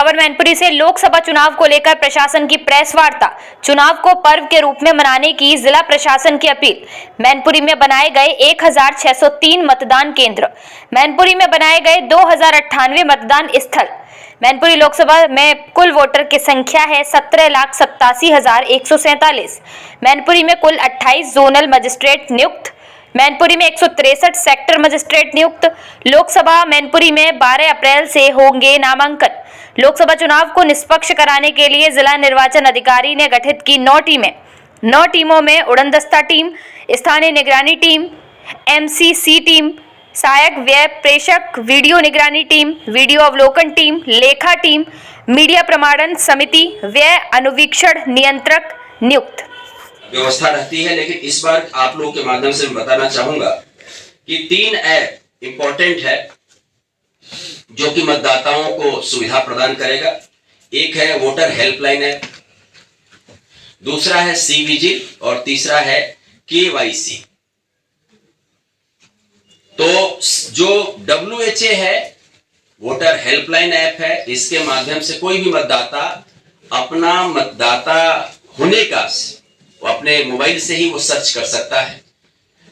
खबर मैनपुरी से। लोकसभा चुनाव को लेकर प्रशासन की प्रेस वार्ता। चुनाव को पर्व के रूप में मनाने की जिला प्रशासन की अपील। मैनपुरी में बनाए गए 1603 मतदान केंद्र। मैनपुरी में बनाए गए 2098 मतदान स्थल। मैनपुरी लोकसभा में कुल वोटर की संख्या है 17,87,147। मैनपुरी में कुल 28 जोनल मजिस्ट्रेट नियुक्त। मैनपुरी में 163 सेक्टर मजिस्ट्रेट नियुक्त। लोकसभा मैनपुरी में 12 अप्रैल से होंगे नामांकन। लोकसभा चुनाव को निष्पक्ष कराने के लिए जिला निर्वाचन अधिकारी ने गठित की 9 टीमें। 9 टीमों में उड़नदस्ता टीम, स्थानीय निगरानी टीम, MCC टीम, सहायक व्यय प्रेषक, वीडियो निगरानी टीम, वीडियो अवलोकन टीम, लेखा टीम, मीडिया प्रमाणन समिति, व्यय अनुवीक्षण नियंत्रक नियुक्त व्यवस्था रहती है। लेकिन इस बार आप लोगों के माध्यम से मैं बताना चाहूंगा कि 3 ऐप इंपॉर्टेंट है जो कि मतदाताओं को सुविधा प्रदान करेगा। एक है वोटर हेल्पलाइन ऐप, दूसरा है सी विजिल और तीसरा है KYC। तो जो WHA है, वोटर हेल्पलाइन ऐप है, इसके माध्यम से कोई भी मतदाता अपना मतदाता होने का वो अपने मोबाइल से ही वो सर्च कर सकता है,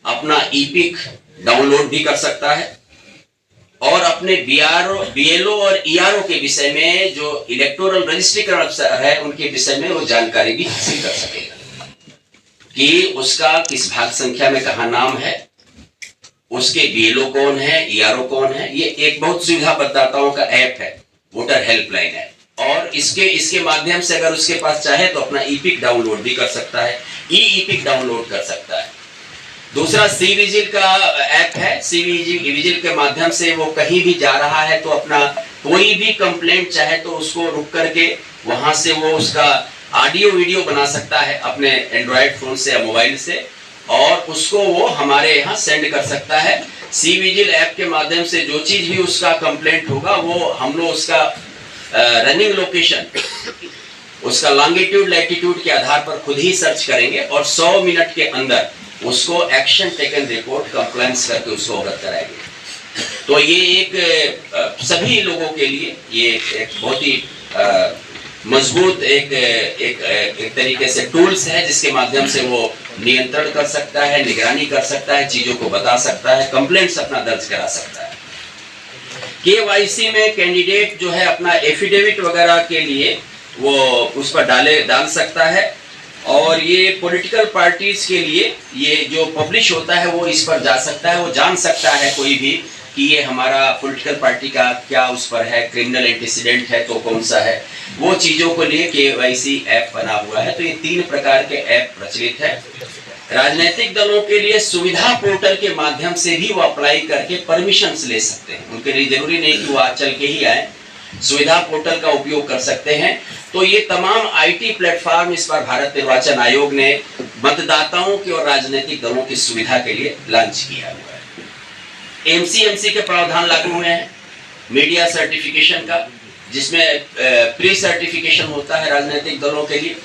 अपना EPIC डाउनलोड भी कर सकता है और अपने BLO और ERO के विषय में जो इलेक्टोरल रजिस्ट्रेशन अफसर है उनके विषय में वो जानकारी भी हासिल कर सकेगा कि उसका किस भाग संख्या में कहा नाम है, उसके BLO कौन है, ERO कौन है। ये एक बहुत सुविधा मतदाताओं का ऐप है, वोटर हेल्पलाइन ऐप। और इसके माध्यम से अगर उसके पास चाहे तो अपना EPIC डाउनलोड भी कर सकता है, EPIC डाउनलोड कर सकता है। दूसरा सी विजिल का ऐप है। सी विजिल के माध्यम से वो कहीं भी जा रहा है तो अपना कोई भी कंप्लेंट चाहे तो उसको रुक करके वहां से वो उसका ऑडियो वीडियो बना सकता है अपने एंड्रॉयड फोन से या मोबाइल से और उसको वो हमारे यहाँ सेंड कर सकता है। सी विजिल ऐप के माध्यम से जो चीज भी उसका कंप्लेंट होगा वो हम लोग उसका रनिंग लोकेशन, उसका लॉन्गिट्यूड लैटिट्यूड के आधार पर खुद ही सर्च करेंगे और 100 मिनट के अंदर उसको एक्शन टेकन रिपोर्ट कंप्लायंस करके उसको अवगत कराएंगे। तो ये एक सभी लोगों के लिए ये एक बहुत ही मजबूत एक तरीके से टूल्स है जिसके माध्यम से वो नियंत्रण कर सकता है, निगरानी कर सकता है, चीजों को बता सकता है, कंप्लेंट्स अपना दर्ज करा सकता है। KYC में कैंडिडेट जो है अपना एफिडेविट वगैरह के लिए वो उस पर डाल सकता है और ये पॉलिटिकल पार्टीज के लिए ये जो पब्लिश होता है वो इस पर जा सकता है, वो जान सकता है कोई भी कि ये हमारा पॉलिटिकल पार्टी का क्या उस पर है, क्रिमिनल एंटीसीडेंट है तो कौन सा है, वो चीजों को लिए KYC ऐप बना हुआ है। तो ये 3 प्रकार के ऐप प्रचलित है। राजनीतिक दलों के लिए सुविधा पोर्टल के माध्यम से भी वो अप्लाई करके परमिशंस ले सकते हैं। उनके लिए जरूरी नहीं कि वो आज चल के ही आए, सुविधा पोर्टल का उपयोग कर सकते हैं। तो ये तमाम IT प्लेटफॉर्म इस बार भारत निर्वाचन आयोग ने मतदाताओं की और राजनीतिक दलों की सुविधा के लिए लॉन्च किया हुआ है। MCMC के प्रावधान लागू हुए हैं, मीडिया सर्टिफिकेशन का, जिसमें प्री सर्टिफिकेशन होता है राजनीतिक दलों के लिए।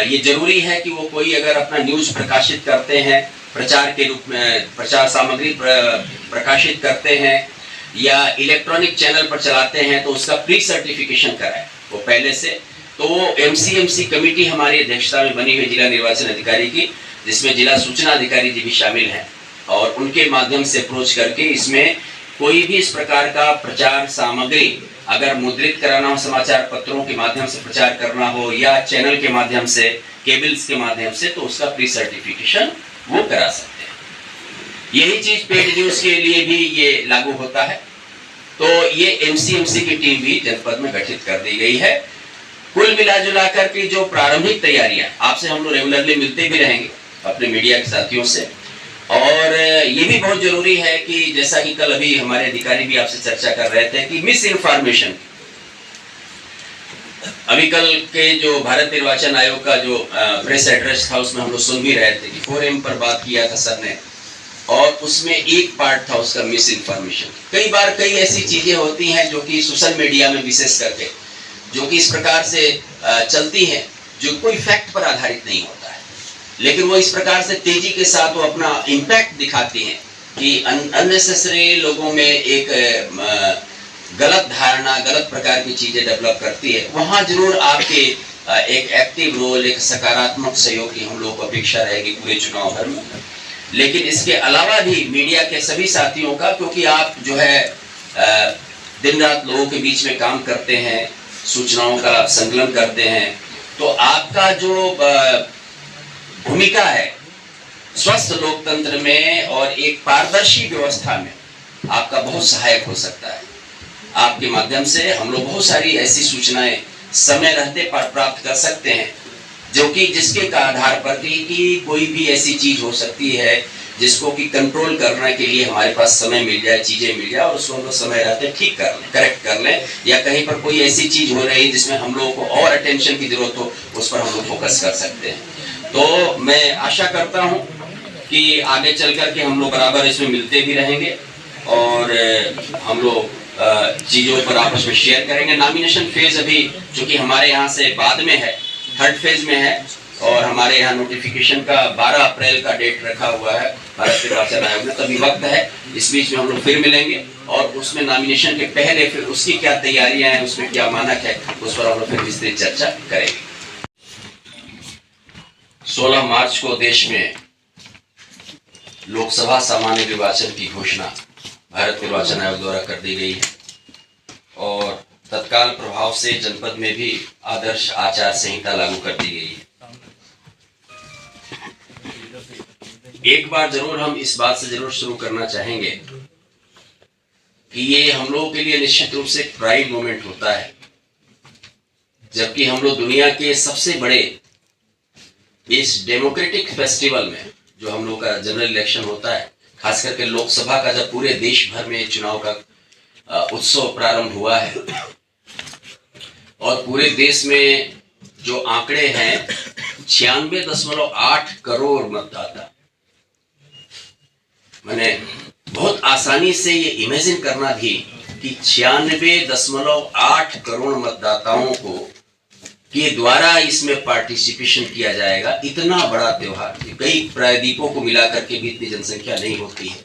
ये जरूरी है कि वो कोई अगर अपना न्यूज प्रकाशित करते हैं, प्रचार के रूप में प्रचार सामग्री प्रकाशित करते हैं या इलेक्ट्रॉनिक चैनल पर चलाते हैं तो उसका प्री सर्टिफिकेशन कराएं वो पहले से। तो MCMC कमेटी हमारी अध्यक्षता में बनी हुई जिला निर्वाचन अधिकारी की, जिसमें जिला सूचना अधिकारी जी भी शामिल हैं और उनके माध्यम से अप्रोच करके इसमें कोई भी इस प्रकार का प्रचार सामग्री अगर मुद्रित कराना हो, समाचार पत्रों के माध्यम से प्रचार करना हो या चैनल के माध्यम से, केबल्स के माध्यम से, तो उसका प्री सर्टिफिकेशन वो करा सकते हैं। यही चीज पेड न्यूज के लिए भी ये लागू होता है। तो ये MCMC की टीम भी जनपद में गठित कर दी गई है। कुल मिला कर की जो प्रारंभिक तैयारियां, आपसे हम लोग रेगुलरली मिलते भी रहेंगे अपने मीडिया के साथियों से, और ये भी बहुत जरूरी है कि जैसा कि कल अभी हमारे अधिकारी भी आपसे चर्चा कर रहे थे कि मिस इन्फॉर्मेशन, अभी कल के जो भारत निर्वाचन आयोग का जो प्रेस एड्रेस था उसमें हम लोग सुन भी रहे थे कि 4M पर बात किया था सर ने, और उसमें एक पार्ट था उसका मिस इन्फॉर्मेशन। कई बार कई ऐसी चीजें होती हैं जो कि सोशल मीडिया में विशेष करके जो कि इस प्रकार से चलती हैं जो कोई फैक्ट पर आधारित नहीं होता है, लेकिन वो इस प्रकार से तेजी के साथ वो अपना इम्पैक्ट दिखाती हैं कि अननेसेसरी लोगों में एक गलत धारणा, गलत प्रकार की चीजें डेवलप करती है, वहां जरूर आपके एक एक्टिव रोल, एक सकारात्मक सहयोग की हम लोगों को अपेक्षा रहेगी पूरे चुनाव भर में। लेकिन इसके अलावा भी मीडिया के सभी साथियों का, क्योंकि आप जो है दिन रात लोगों के बीच में काम करते हैं, सूचनाओं का संकलन करते हैं, तो आपका जो भूमिका है स्वस्थ लोकतंत्र में और एक पारदर्शी व्यवस्था में आपका बहुत सहायक हो सकता है। आपके माध्यम से हम लोग बहुत सारी ऐसी सूचनाएं समय रहते प्राप्त कर सकते हैं, जो कि जिसके का आधार पर कि कोई भी ऐसी चीज हो सकती है जिसको कि कंट्रोल करने के लिए हमारे पास समय मिल जाए, चीजें मिल जाए और उसको हम लोग समय रहते ठीक कर लें, करेक्ट कर लें, या कहीं पर कोई ऐसी चीज हो रही है जिसमें हम लोगों को और अटेंशन की जरूरत हो, उस पर हम लोग फोकस कर सकते हैं। तो मैं आशा करता हूं कि आगे चल करके हम लोग बराबर इसमें मिलते भी रहेंगे और हम लोग चीजों पर आपस में शेयर करेंगे। नॉमिनेशन फेज अभी चूंकि हमारे यहाँ से बाद में है, थर्ड फेज में है, और हमारे यहाँ नोटिफिकेशन का 12 अप्रैल का डेट रखा हुआ है भारत निर्वाचन आयोग ने, तभी वक्त है। इस बीच में हम लोग फिर मिलेंगे और उसमें नॉमिनेशन के पहले फिर उसकी क्या तैयारियां हैं, उसमें क्या मानक है, उस पर हम लोग फिर विस्तृत चर्चा करेंगे। 16 मार्च को देश में लोकसभा सामान्य निर्वाचन की घोषणा भारत निर्वाचन आयोग द्वारा कर दी गई है और तत्काल प्रभाव से जनपद में भी आदर्श आचार संहिता लागू कर दी गई है। एक बार जरूर हम इस बात से जरूर शुरू करना चाहेंगे कि ये हम लोगों के लिए निश्चित रूप से एक प्राइड मोमेंट होता है, जबकि हम लोग दुनिया के सबसे बड़े इस डेमोक्रेटिक फेस्टिवल में जो हम लोग का जनरल इलेक्शन होता है, खास करके लोकसभा का जब पूरे देश भर में चुनाव का उत्सव प्रारंभ हुआ है और पूरे देश में जो आंकड़े हैं 96.8 करोड़ मतदाता, मैंने बहुत आसानी से ये इमेजिन करना भी कि 96.8 करोड़ मतदाताओं को के द्वारा इसमें पार्टिसिपेशन किया जाएगा। इतना बड़ा त्योहार, कई प्रायद्वीपों को मिला करके भी इतनी जनसंख्या नहीं होती है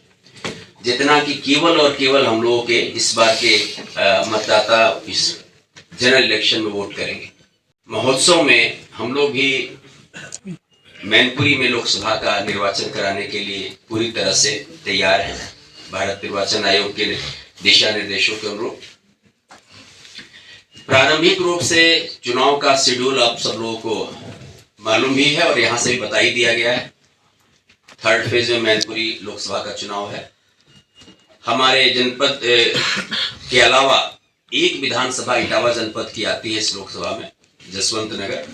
जितना कि केवल और केवल हम लोगों के इस बार के मतदाता इस जनरल इलेक्शन में वोट करेंगे। महोत्सव में हम लोग भी मैनपुरी में लोकसभा का निर्वाचन कराने के लिए पूरी तरह से तैयार हैं, भारत निर्वाचन आयोग के दिशा निर्देशों के अनुरूप। प्रारंभिक रूप से चुनाव का शेड्यूल आप सब लोगों को मालूम भी है और यहाँ से भी बता ही दिया गया है। थर्ड फेज में मैनपुरी लोकसभा का चुनाव है। हमारे जनपद के अलावा एक विधानसभा इटावा जनपद की आती है इस लोकसभा में, जसवंत नगर।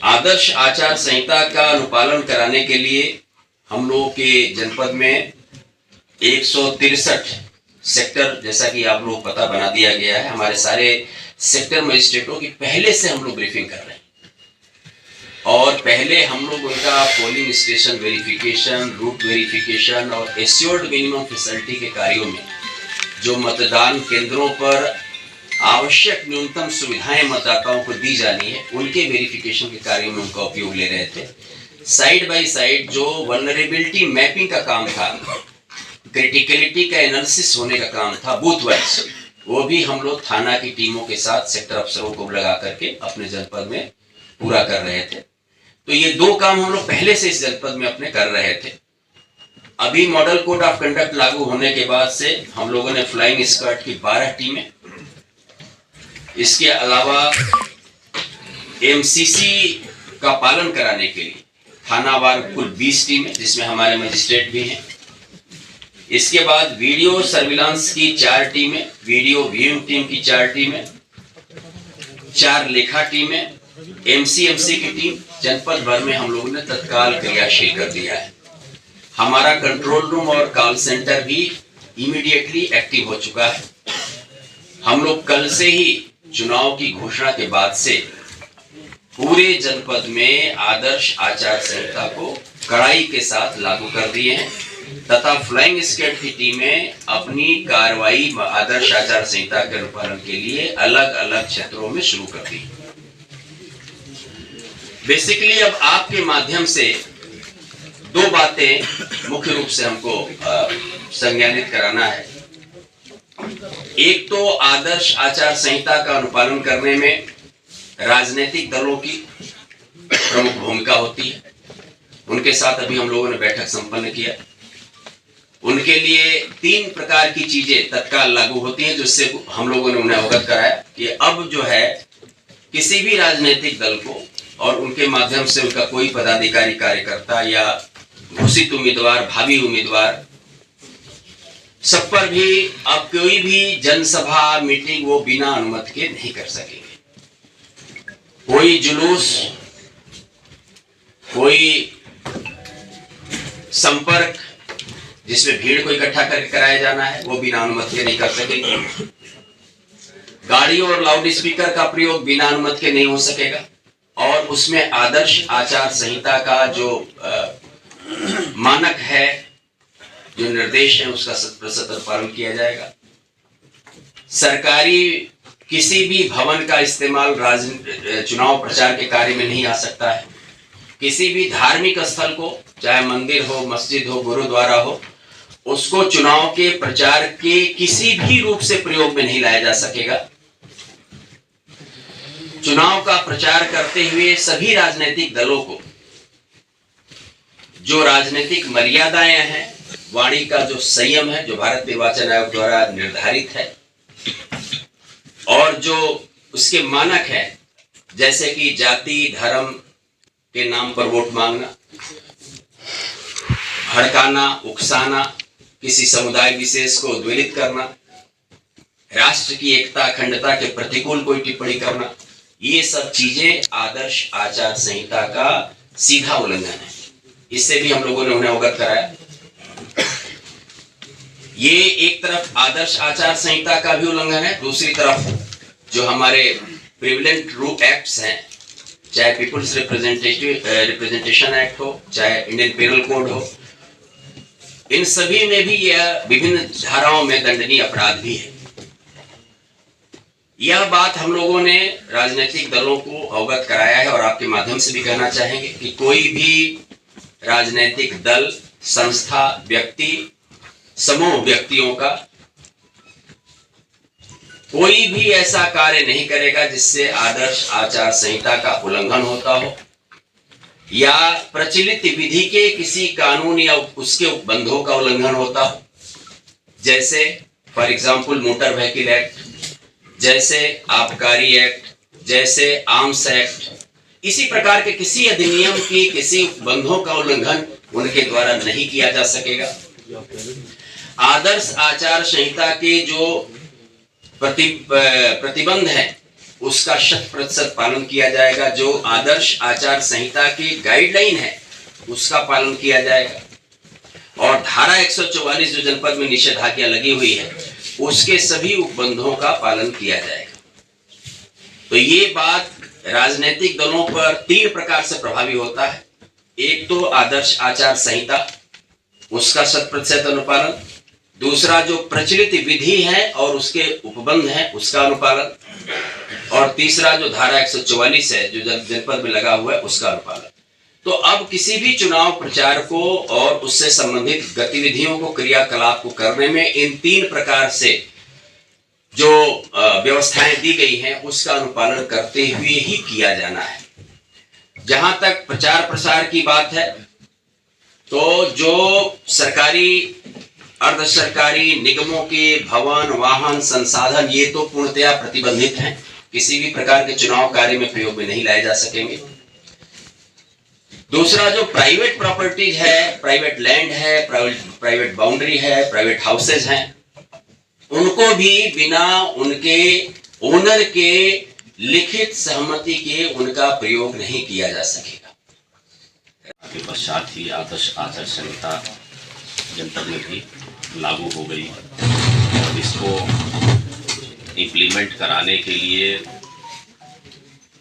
आदर्श आचार संहिता का अनुपालन कराने के लिए हम लोगों के जनपद में 163 सेक्टर, जैसा कि आप लोग पता बना दिया गया है। हमारे सारे सेक्टर मजिस्ट्रेटों की पहले से हम लोग ब्रीफिंग कर रहे हैं और पहले हम लोग उनका polling station verification, route verification और एश्योर्ड मिनिमम फैसिलिटी के कार्यों में जो मतदान केंद्रों पर आवश्यक न्यूनतम सुविधाएं मतदाताओं को दी जानी है, उनके वेरिफिकेशन के कार्यों में उनका उपयोग ले रहे थे। साइड बाय साइड जो वल्नरेबिलिटी मैपिंग का काम था, क्रिटिकलिटी का एनालिसिस होने का काम था बूथ वाइज, वो भी हम लोग थाना की टीमों के साथ सेक्टर अफसरों को लगा करके अपने जनपद में पूरा कर रहे थे। तो ये दो काम हम लोग पहले से इस जनपद में अपने कर रहे थे। अभी मॉडल कोड ऑफ कंडक्ट लागू होने के बाद से हम लोगों ने फ्लाइंग स्क्वाड की 12 टीमें, इसके अलावा एमसीसी का पालन कराने के लिए थानावार कुल 20 टीमें, जिसमें हमारे मजिस्ट्रेट भी हैं। इसके बाद वीडियो सर्विलांस की 4 टीमें, वीडियो व्यूइंग टीम की 4 टीमें, 4 लेखा टीमें, एमसीएमसी की टीम, जनपद भर में हम लोगों ने तत्काल क्रियाशील कर दिया है। हमारा कंट्रोल रूम और कॉल सेंटर भी इमीडिएटली एक्टिव हो चुका है। हम लोग कल से ही चुनाव की घोषणा के बाद से पूरे जनपद में आदर्श आचार संहिता को कड़ाई के साथ लागू कर दिए हैं तथा फ्लाइंग स्क्वाड की टीमें अपनी कार्रवाई आदर्श आचार संहिता के अनुपालन के लिए अलग अलग क्षेत्रों में शुरू कर दी। बेसिकली अब आपके माध्यम से 2 बातें मुख्य रूप से हमको संज्ञानित कराना है। एक तो आदर्श आचार संहिता का अनुपालन करने में राजनीतिक दलों की प्रमुख भूमिका होती है। उनके साथ अभी हम लोगों ने बैठक संपन्न किया। उनके लिए 3 प्रकार की चीजें तत्काल लागू होती हैं, जिससे हम लोगों ने उन्हें अवगत कराया कि अब जो है किसी भी राजनीतिक दल को और उनके माध्यम से उनका कोई पदाधिकारी कार्यकर्ता या घोषित उम्मीदवार, भावी उम्मीदवार, सब पर भी अब कोई भी जनसभा मीटिंग वो बिना अनुमति के नहीं कर सकेंगे। कोई जुलूस, कोई संपर्क जिसमें भीड़ को इकट्ठा करके कराया जाना है, वो बिना अनुमति के नहीं कर सकेंगे। गाड़ी और लाउड स्पीकर का प्रयोग बिना अनुमति के नहीं हो सकेगा। और उसमें आदर्श आचार संहिता का जो मानक है, जो निर्देश है, उसका 100% पालन किया जाएगा। सरकारी किसी भी भवन का इस्तेमाल चुनाव प्रचार के कार्य में नहीं आ सकता है। किसी भी धार्मिक स्थल को, चाहे मंदिर हो, मस्जिद हो, गुरुद्वारा हो, उसको चुनाव के प्रचार के किसी भी रूप से प्रयोग में नहीं लाया जा सकेगा। चुनाव का प्रचार करते हुए सभी राजनीतिक दलों को जो राजनीतिक मर्यादाएं हैं, वाणी का जो संयम है, जो भारत निर्वाचन आयोग द्वारा निर्धारित है, और जो उसके मानक है, जैसे कि जाति धर्म के नाम पर वोट मांगना, भड़काना, उकसाना, किसी समुदाय विशेष को उद्वेलित करना, राष्ट्र की एकता अखंडता के प्रतिकूल कोई टिप्पणी करना, ये सब चीजें आदर्श आचार संहिता का सीधा उल्लंघन है। इससे भी हम लोगों ने उन्हें अवगत कराया। ये एक तरफ आदर्श आचार संहिता का भी उल्लंघन है, दूसरी तरफ जो हमारे प्रिविलेंट रूल एक्ट्स हैं, चाहे पीपुल्स रिप्रेजेंटेशन एक्ट हो, चाहे इंडियन पेनल कोड हो, इन सभी में भी यह विभिन्न धाराओं में दंडनीय अपराध भी है। यह बात हम लोगों ने राजनीतिक दलों को अवगत कराया है और आपके माध्यम से भी कहना चाहेंगे कि कोई भी राजनीतिक दल, संस्था, व्यक्ति, समूह व्यक्तियों का कोई भी ऐसा कार्य नहीं करेगा जिससे आदर्श आचार संहिता का उल्लंघन होता हो या प्रचलित विधि के किसी कानून या उसके उपबंधों का उल्लंघन होता हो, जैसे for example motor vehicle act, जैसे आबकारी एक्ट, जैसे आर्म्स एक्ट, इसी प्रकार के किसी अधिनियम की किसी उपबंधों का उल्लंघन उनके द्वारा नहीं किया जा सकेगा। आदर्श आचार संहिता के जो प्रतिबंध है उसका 100% पालन किया जाएगा। जो आदर्श आचार संहिता की गाइडलाइन है उसका पालन किया जाएगा और धारा 144 जो जनपद में निषेधाज्ञा लगी हुई है उसके सभी उपबंधों का पालन किया जाएगा। तो ये बात राजनीतिक दलों पर 3 प्रकार से प्रभावी होता है। एक तो आदर्श आचार संहिता, उसका 100% अनुपालन, दूसरा जो प्रचलित विधि है और उसके उपबंध है उसका अनुपालन, और तीसरा जो धारा 144 है जो जनपद में लगा हुआ है उसका अनुपालन। तो अब किसी भी चुनाव प्रचार को और उससे संबंधित गतिविधियों को, क्रियाकलाप को करने में इन 3 प्रकार से जो व्यवस्थाएं दी गई हैं उसका अनुपालन करते हुए ही किया जाना है। जहां तक प्रचार प्रसार की बात है तो जो सरकारी, अर्ध सरकारी निगमों के भवन, वाहन, संसाधन, ये तो पूर्णतया प्रतिबंधित हैं, किसी भी प्रकार के चुनाव कार्य में प्रयोग में नहीं लाए जा सकेंगे। दूसरा जो प्राइवेट प्रॉपर्टीज है, प्राइवेट लैंड है, प्राइवेट बाउंड्री है, प्राइवेट हाउसेज हैं, उनको भी बिना उनके ओनर के लिखित सहमति के उनका प्रयोग नहीं किया जा सकेगा। के पश्चात ही आदर्श आचार संहिता जनपद में भी लागू हो गई और इसको इम्प्लीमेंट कराने के लिए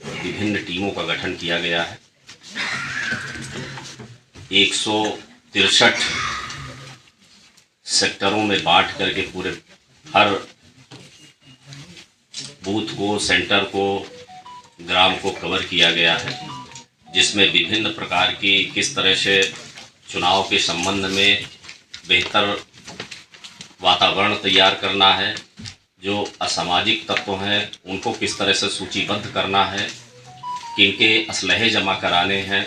विभिन्न टीमों का गठन किया गया है। 163 सेक्टरों में बांट करके पूरे हर बूथ को, सेंटर को, ग्राम को कवर किया गया है, जिसमें विभिन्न प्रकार की किस तरह से चुनाव के संबंध में बेहतर वातावरण तैयार करना है, जो असामाजिक तत्व हैं उनको किस तरह से सूचीबद्ध करना है, किनके असलहे जमा कराने हैं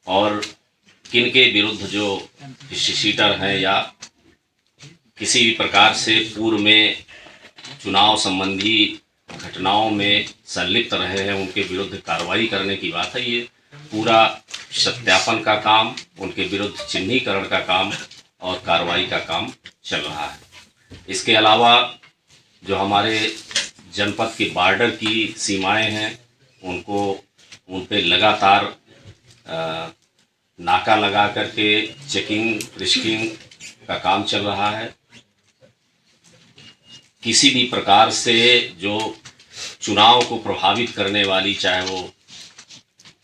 और किनके विरुद्ध जो शीटर हैं या किसी भी प्रकार से पूर्व में चुनाव संबंधी घटनाओं में संलिप्त रहे हैं उनके विरुद्ध कार्रवाई करने की बात है। ये पूरा सत्यापन का काम, उनके विरुद्ध चिन्हीकरण का काम और कार्रवाई का काम चल रहा है। इसके अलावा जो हमारे जनपद के बॉर्डर की सीमाएं हैं उन पे लगातार नाका लगा करके चेकिंग फ्रिस्किंग का काम चल रहा है। किसी भी प्रकार से जो चुनाव को प्रभावित करने वाली, चाहे वो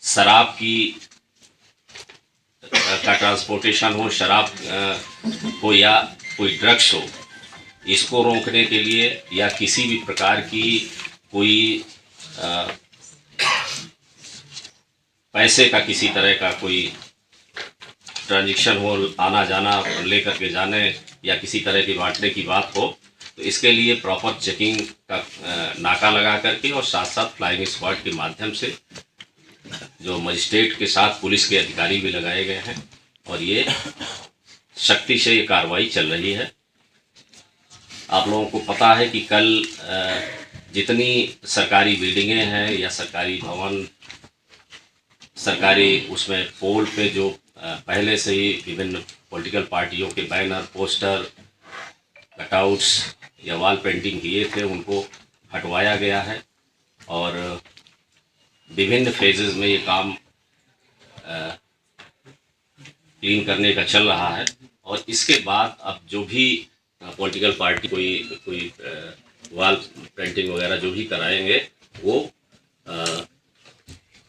शराब की का ट्रांसपोर्टेशन हो, शराब हो या कोई ड्रग्स हो, इसको रोकने के लिए या किसी भी प्रकार की कोई पैसे का किसी तरह का कोई ट्रांजैक्शन हो, आना जाना लेकर के जाने या किसी तरह की बांटने की बात हो, तो इसके लिए प्रॉपर चेकिंग का नाका लगा करके और साथ साथ फ्लाइंग स्क्वाड के माध्यम से जो मजिस्ट्रेट के साथ पुलिस के अधिकारी भी लगाए गए हैं और ये सख्ती से ये कार्रवाई चल रही है। आप लोगों को पता है कि कल जितनी सरकारी बिल्डिंगें हैं या सरकारी भवन, सरकारी उसमें पोल पे जो पहले से ही विभिन्न पॉलिटिकल पार्टियों के बैनर, पोस्टर, कटआउट्स या वॉल पेंटिंग किए थे उनको हटवाया गया है और विभिन्न फेजेस में ये काम क्लीन करने का चल रहा है। और इसके बाद अब जो भी पॉलिटिकल पार्टी कोई वॉल पेंटिंग वगैरह जो भी कराएंगे वो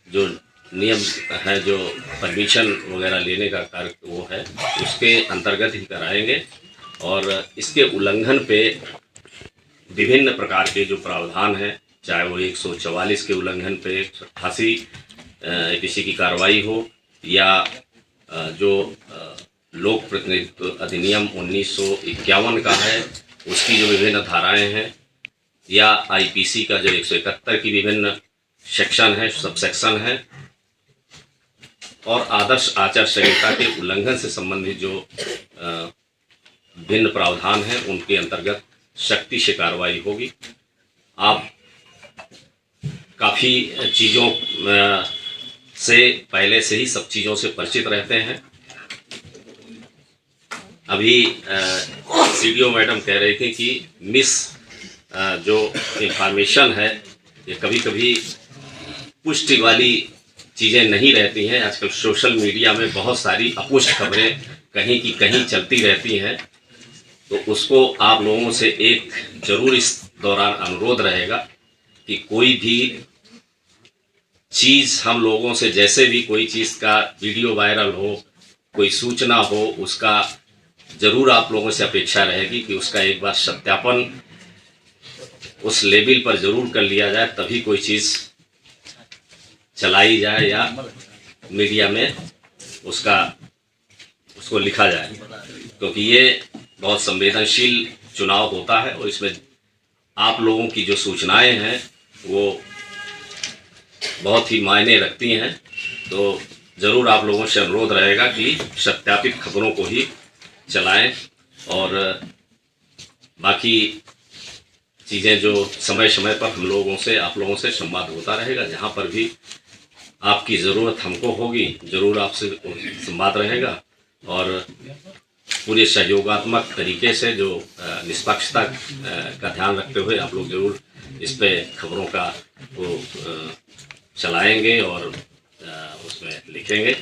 जो नियम है, जो परमिशन वगैरह लेने का कार्य वो है, उसके अंतर्गत ही कराएंगे और इसके उल्लंघन पे विभिन्न प्रकार के जो प्रावधान हैं, चाहे वो 144 के उल्लंघन पे 188 APC की कार्रवाई हो या जो लोक प्रतिनिधित्व अधिनियम 1951 का है उसकी जो विभिन्न धाराएं हैं या IPC का जो 171 की विभिन्न सेक्शन है, सब सेक्शन है और आदर्श आचार संहिता के उल्लंघन से संबंधित जो भिन्न प्रावधान हैं उनके अंतर्गत सख्ती से कार्रवाई होगी। आप काफ़ी चीज़ों से पहले से ही सब चीज़ों से परिचित रहते हैं। अभी CDO मैडम कह रही थी कि मिस जो इंफॉर्मेशन है ये कभी कभी पुष्टि वाली चीज़ें नहीं रहती हैं। आजकल सोशल मीडिया में बहुत सारी अपुष्ट खबरें कहीं की कहीं चलती रहती हैं, तो उसको आप लोगों से एक ज़रूर इस दौरान अनुरोध रहेगा कि कोई भी चीज़ हम लोगों से, जैसे भी कोई चीज़ का वीडियो वायरल हो, कोई सूचना हो, उसका ज़रूर आप लोगों से अपेक्षा रहेगी कि उसका एक बार सत्यापन उस लेवल पर ज़रूर कर लिया जाए, तभी कोई चीज़ चलाई जाए या मीडिया में उसको लिखा जाए, क्योंकि ये बहुत संवेदनशील चुनाव होता है और इसमें आप लोगों की जो सूचनाएं हैं वो बहुत ही मायने रखती हैं। तो ज़रूर आप लोगों से अनुरोध रहेगा कि सत्यापित खबरों को ही चलाएं और बाकी चीज़ें जो समय समय पर हम लोगों से, आप लोगों से संवाद होता रहेगा। जहाँ पर भी आपकी ज़रूरत हमको होगी ज़रूर आपसे संवाद रहेगा और पूरे सहयोगात्मक तरीके से जो निष्पक्षता का ध्यान रखते हुए आप लोग ज़रूर इस पे खबरों का वो चलाएंगे और उसमें लिखेंगे।